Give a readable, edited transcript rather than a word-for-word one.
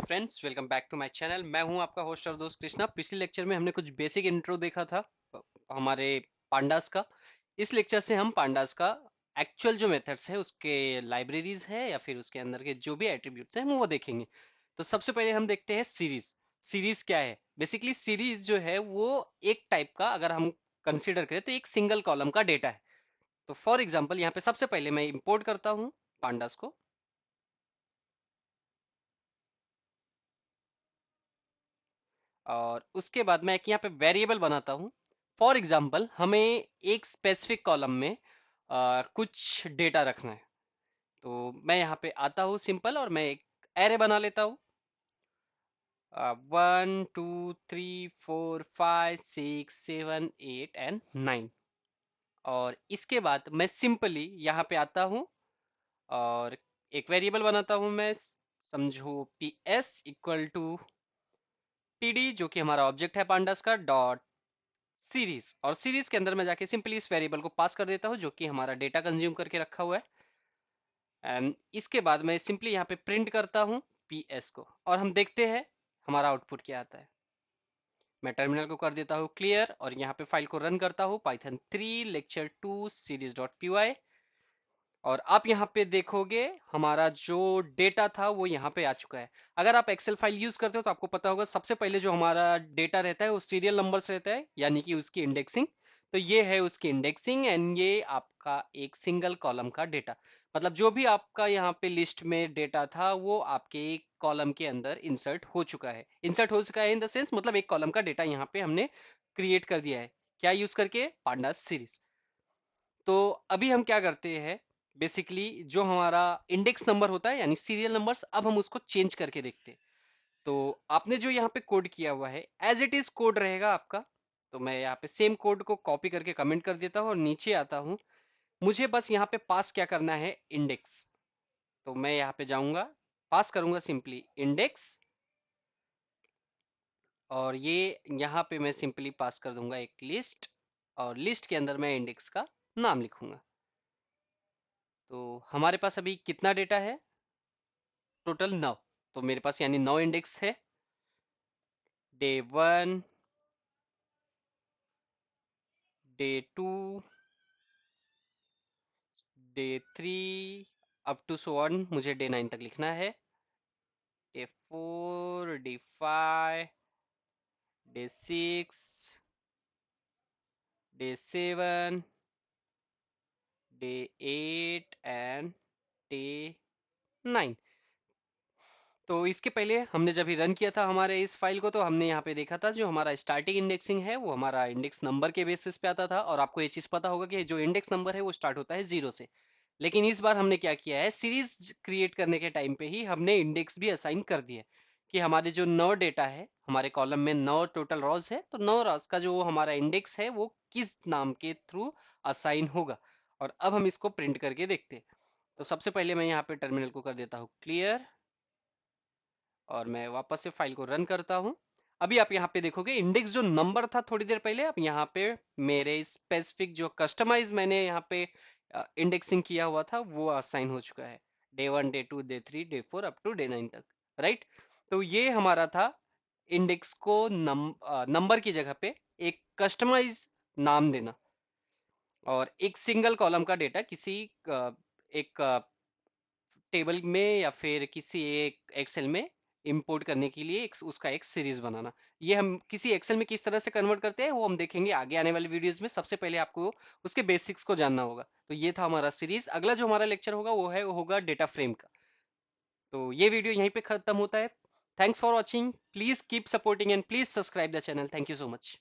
Friends, welcome back to my channel. मैं हूं आपका होस्ट और दोस्त कृष्णा। पिछले लेक्चर में हमने कुछ बेसिक इंट्रो देखा था हमारे पांडास का। इस लेक्चर से हम पांडास का एक्चुअल जो मेथड्स है, उसके लाइब्रेरीज है या फिर उसके अंदर के जो भी एट्रीब्यूट्स हैं वो देखेंगे। तो सबसे पहले हम देखते हैं सीरीज। सीरीज क्या है? बेसिकली सीरीज जो है वो एक टाइप का, अगर हम कंसिडर करें तो एक सिंगल कॉलम का डेटा है। तो फॉर एग्जाम्पल यहाँ पे सबसे पहले मैं इंपोर्ट करता हूँ पांडास को, और उसके बाद मैं एक यहाँ पे वेरिएबल बनाता हूँ। फॉर एग्जाम्पल हमें एक स्पेसिफिक कॉलम में कुछ डेटा रखना है। तो मैं यहाँ पे आता हूँ सिंपल, और मैं एक एरे बना लेता हूँ। 1 2 3 4 5 6 7 8 एंड 9। और इसके बाद मैं सिंपली यहाँ पे आता हूँ और एक वेरिएबल बनाता हूँ मैं, समझो P S equal to T D, जो कि हमारा ऑब्जेक्ट है पांडास का, डॉट सीरीज। और सीरीज के अंदर मैं जाके सिंपली इस वेरिएबल को पास कर देता हूँ जो कि हमारा डेटा कंज्यूम करके रखा हुआ है। एंड इसके बाद मैं सिंपली यहाँ पे प्रिंट करता हूँ पी एस को, और हम देखते हैं हमारा आउटपुट क्या आता है। मैं टर्मिनल को कर देता हूँ क्लियर, और यहाँ पे फाइल को रन करता हूँ Python 3 lecture 2 series dot P Y. और आप यहाँ पे देखोगे हमारा जो डेटा था वो यहाँ पे आ चुका है। अगर आप एक्सेल फाइल यूज करते हो तो आपको पता होगा सबसे पहले जो हमारा डेटा रहता है वो सीरियल नंबर से रहता है, यानी कि उसकी इंडेक्सिंग। तो ये है उसकी इंडेक्सिंग, एंड ये आपका एक सिंगल कॉलम का डेटा। मतलब जो भी आपका यहाँ पे लिस्ट में डेटा था वो आपके एक कॉलम के अंदर इंसर्ट हो चुका है। इंसर्ट हो चुका है इन द सेंस, मतलब एक कॉलम का डेटा यहाँ पे हमने क्रिएट कर दिया है। क्या यूज करके? Pandas series. तो अभी हम क्या करते हैं, बेसिकली जो हमारा इंडेक्स नंबर होता है यानी सीरियल नंबर्स, अब हम उसको चेंज करके देखते हैं। तो आपने जो यहाँ पे कोड किया हुआ है एज इट इज कोड रहेगा आपका। तो मैं यहाँ पे सेम कोड को कॉपी करके कमेंट कर देता हूँ और नीचे आता हूँ। मुझे बस यहाँ पे पास क्या करना है? इंडेक्स। तो मैं यहाँ पे जाऊंगा, पास करूंगा सिंपली इंडेक्स, और ये यहाँ पे मैं सिंपली पास कर दूंगा एक लिस्ट, और लिस्ट के अंदर मैं इंडेक्स का नाम लिखूंगा। तो हमारे पास अभी कितना डेटा है? टोटल 9। तो मेरे पास यानी 9 इंडेक्स है। Day 1, day 2, day 3, up to so on, मुझे डे 9 तक लिखना है। Day 4, day 5, day 6, day 7, day 8 and day 9। तो इसके पहले हमने जब ही रन किया था हमारे इस फाइल को, तो हमने यहाँ पे देखा था जो हमारा स्टार्टिंग इंडेक्सिंग है वो हमारा इंडेक्स नंबर के बेसिस पे आता था। और आपको ये चीज पता होगा कि जो इंडेक्स नंबर है वो स्टार्ट होता है 0 से। लेकिन इस बार हमने क्या किया है, सीरीज क्रिएट करने के टाइम पे ही हमने इंडेक्स भी असाइन कर दिया कि हमारे जो 9 डेटा है, हमारे कॉलम में 9 टोटल रॉज है, तो 9 रॉज का जो हमारा इंडेक्स है वो किस नाम के थ्रू असाइन होगा। और अब हम इसको प्रिंट करके देखते हैं। तो सबसे पहले मैं यहाँ पे टर्मिनल को कर देता हूँ क्लियर, और मैं वापस से फाइल को रन करता हूं। अभी आप यहाँ पे देखोगे इंडेक्स जो नंबर था थोड़ी देर पहले, अब यहाँ पे मेरे स्पेसिफिक जो कस्टमाइज मैंने यहाँ पे इंडेक्सिंग किया हुआ था वो असाइन हो चुका है। Day 1, day 2, day 3, day 4 up to day 9 तक। राइट। तो ये हमारा था इंडेक्स को नंबर की जगह पे एक कस्टमाइज नाम देना, और एक सिंगल कॉलम का डेटा किसी एक टेबल में या फिर किसी एक एक्सेल में इंपोर्ट करने के लिए उसका एक सीरीज बनाना। ये हम किसी एक्सेल में किस तरह से कन्वर्ट करते हैं वो हम देखेंगे आगे आने वाली वीडियोस में। सबसे पहले आपको उसके बेसिक्स को जानना होगा। तो ये था हमारा सीरीज। अगला जो हमारा लेक्चर होगा वो होगा डेटा फ्रेम का। तो ये वीडियो यहीं पे खत्म होता है। Thanks for watching. Please keep supporting and please subscribe the channel. Thank you so much.